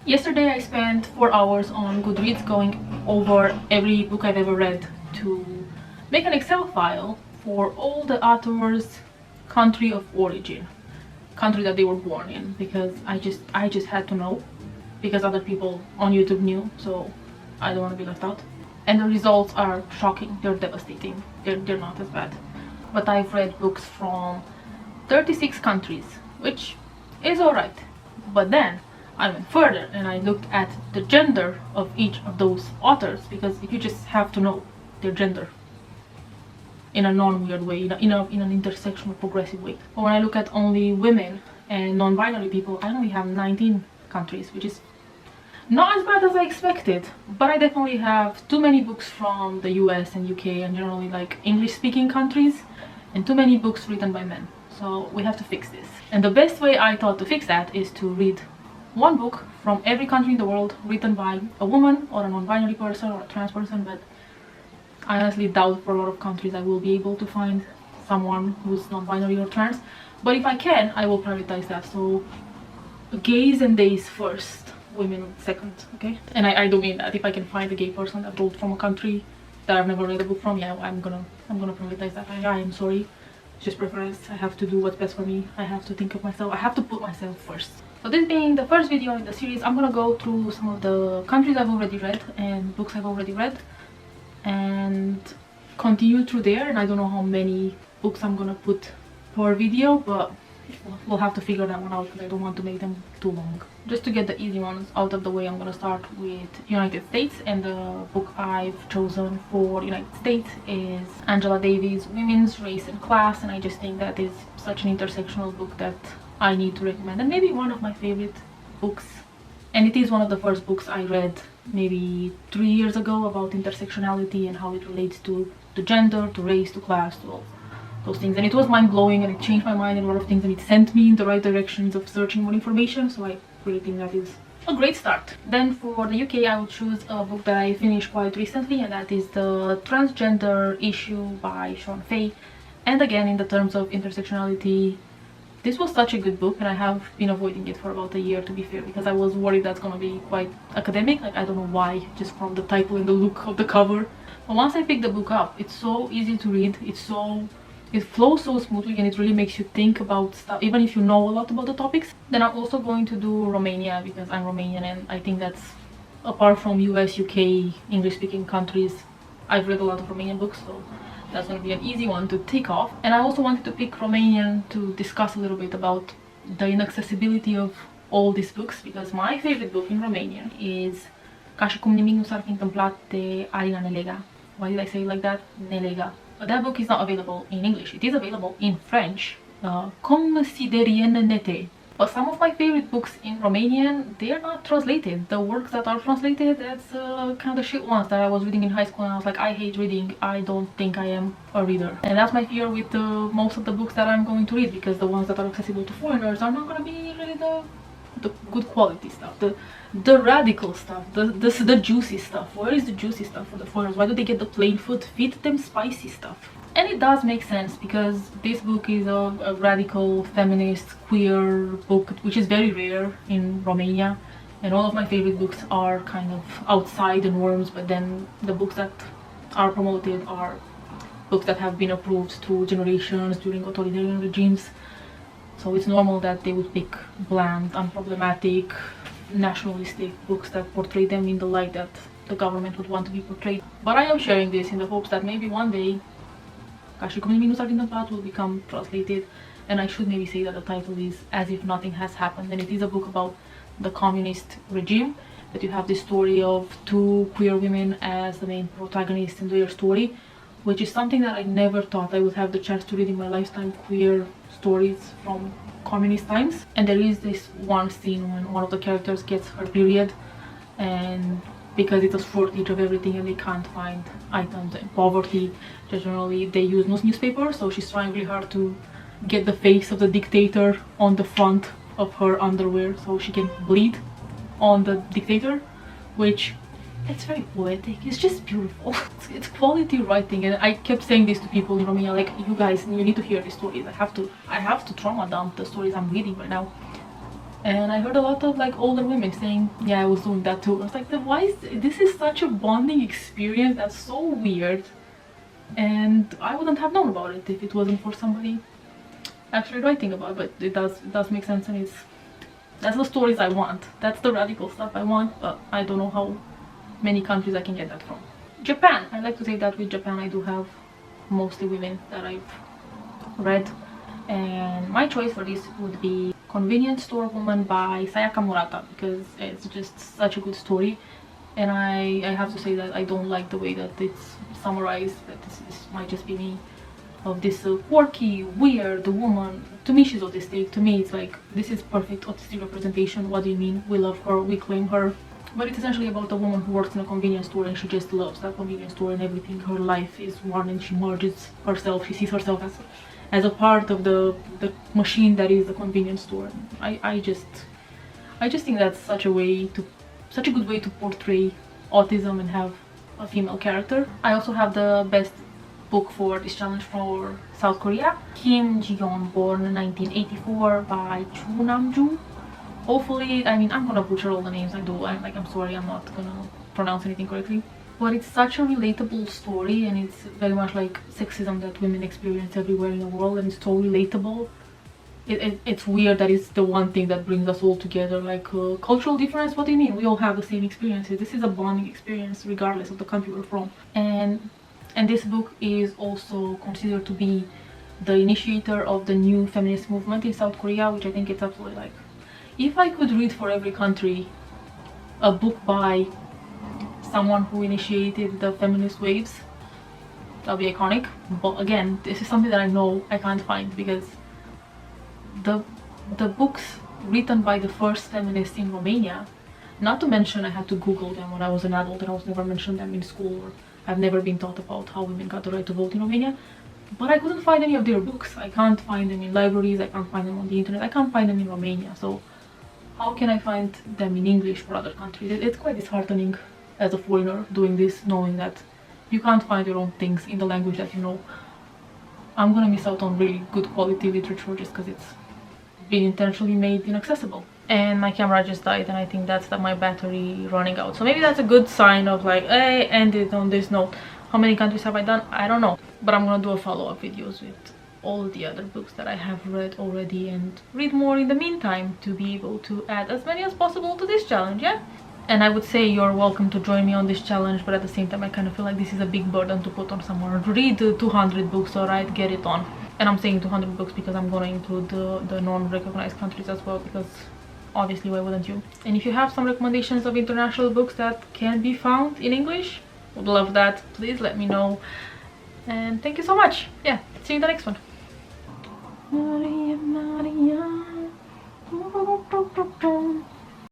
Yesterday I spent 4 hours on Goodreads going over every book I've ever read to make an Excel file for all the authors' country of origin, country that they were born in, because I just had to know, because other people on YouTube knew, so I don't want to be left out. And the results are shocking, they're devastating, they're not as bad. But I've read books from 36 countries, which is alright. But then I went further and I looked at the gender of each of those authors, because you just have to know their gender in a non-weird way, in an intersectional, progressive way. But when I look at only women and non-binary people, I only have 19 countries, which is not as bad as I expected. But I definitely have too many books from the US and UK and generally like English-speaking countries, and too many books written by men. So we have to fix this. And the best way I thought to fix that is to read one book from every country in the world written by a woman or a non-binary person or a trans person, but I honestly doubt for a lot of countries I will be able to find someone who's non-binary or trans. But if I can, I will prioritize that. So gays and days first, women second, okay? And I do mean that. If I can find a gay person that wrote from a country that I've never read a book from, yeah, I'm gonna prioritize that. I am sorry, it's just preference. I have to do what's best for me. I have to think of myself. I have to put myself first. So this being the first video in the series, I'm gonna go through some of the countries I've already read and books I've already read, and continue through there. And I don't know how many books I'm gonna put per video, but we'll have to figure that one out because I don't want to make them too long. Just to get the easy ones out of the way, I'm gonna start with United States, and the book I've chosen for United States is Angela Davis' Women's Race and Class, and I just think that is such an intersectional book that I need to recommend, and maybe one of my favorite books. And it is one of the first books I read maybe 3 years ago about intersectionality and how it relates to gender, to race, to class, to all those things. And it was mind-blowing, and it changed my mind in a lot of things, and it sent me in the right directions of searching more information. So I really think that is a great start. Then for the UK, I would choose a book that I finished quite recently, and that is The Transgender Issue by Sean Fay. And again, in the terms of intersectionality, this was such a good book, and I have been avoiding it for about a year, to be fair, because I was worried that's gonna be quite academic. Like, I don't know why, just from the title and the look of the cover. But once I picked the book up, it's so easy to read, it flows so smoothly, and it really makes you think about stuff, even if you know a lot about the topics. Then I'm also going to do Romania, because I'm Romanian, and I think that's, apart from US, UK, English-speaking countries, I've read a lot of Romanian books, so that's going to be an easy one to tick off. And I also wanted to pick Romanian to discuss a little bit about the inaccessibility of all these books, because my favorite book in Romanian is Ca și cum nimic nu s-ar fi întâmplat de Alina Nelega. Why did I say it like that? Nelega. But that book is not available in English. It is available in French. Considerienete. But some of my favorite books in Romanian, they are not translated. The works that are translated, that's kind of shit ones that I was reading in high school, and I was like, I hate reading. I don't think I am a reader. And that's my fear with most of the books that I'm going to read, because the ones that are accessible to foreigners are not going to be really the good quality stuff, the radical stuff, the juicy stuff. Where is the juicy stuff for the foreigners? Why do they get the plain food? Feed them spicy stuff. And it does make sense, because this book is a radical, feminist, queer book, which is very rare in Romania. And all of my favorite books are kind of outside the norms, but then the books that are promoted are books that have been approved through generations during authoritarian regimes. So it's normal that they would pick bland, unproblematic, nationalistic books that portray them in the light that the government would want to be portrayed. But I am sharing this in the hopes that maybe one day Ca și cum nimic nu s-ar fi întâmplat will become translated, and I should maybe say that the title is As If Nothing Has Happened, and it is a book about the communist regime, that you have this story of two queer women as the main protagonists in their story, which is something that I never thought I would have the chance to read in my lifetime, queer stories from communist times. And there is this one scene when one of the characters gets her period, and because it's a shortage of everything and they can't find items, and poverty, generally they use newspaper, so she's trying really hard to get the face of the dictator on the front of her underwear so she can bleed on the dictator, which, it's very poetic, it's just beautiful. It's quality writing. And I kept saying this to people in Romania, like, you guys, you need to hear these stories. I have to trauma dump the stories I'm reading right now. And I heard a lot of like older women saying, yeah, I was doing that too. I was like, why is this is such a bonding experience that's so weird, and I wouldn't have known about it if it wasn't for somebody actually writing about it. But it does make sense, and that's the stories I want. That's the radical stuff I want, but I don't know how many countries I can get that from. Japan. I like to say that with Japan I do have mostly women that I've read, and my choice for this would be Convenience Store Woman by Sayaka Murata, because it's just such a good story. And I have to say that I don't like the way that it's summarized, that this might just be me, of this quirky, weird woman. To me she's autistic. To me it's like, this is perfect autistic representation. What do you mean? We love her, we claim her. But it's essentially about a woman who works in a convenience store, and she just loves that convenience store and everything. Her life is one, and she merges herself, she sees herself as a part of the machine that is the convenience store. I just think that's such a good way to portray autism and have a female character. I also have the best book for this challenge for South Korea, Kim Ji-yeon, born 1984, by Chu Nam-ju. Hopefully, I mean, I'm gonna butcher all the names I do. I'm sorry, I'm not gonna pronounce anything correctly. But it's such a relatable story, and it's very much like sexism that women experience everywhere in the world, and it's so relatable. It's weird that it's the one thing that brings us all together. Like, cultural difference, what do you mean? We all have the same experiences. This is a bonding experience regardless of the country we're from. And this book is also considered to be the initiator of the new feminist movement in South Korea, which I think it's absolutely like, if I could read for every country a book by someone who initiated the feminist waves, that'll be iconic. But again, this is something that I know I can't find, because the books written by the first feminists in Romania, not to mention I had to Google them when I was an adult, and I was never mentioned them in school, or I've never been taught about how women got the right to vote in Romania. But I couldn't find any of their books. I can't find them in libraries, I can't find them on the internet, I can't find them in Romania. So how can I find them in English for other countries? It's quite disheartening as a foreigner doing this, knowing that you can't find your own things in the language that you know. I'm gonna miss out on really good quality literature just because it's been intentionally made inaccessible. And my camera just died, and I think that's my battery running out. So maybe that's a good sign of like, hey, end it on this note. How many countries have I done? I don't know. But I'm gonna do a follow-up videos with all the other books that I have read already, and read more in the meantime to be able to add as many as possible to this challenge, yeah? And I would say you're welcome to join me on this challenge, but at the same time I kind of feel like this is a big burden to put on someone. Read 200 books, alright? Get it on. And I'm saying 200 books because I'm gonna include the non-recognized countries as well, because obviously why wouldn't you? And if you have some recommendations of international books that can be found in English, would love that. Please let me know. And thank you so much. Yeah, see you in the next one.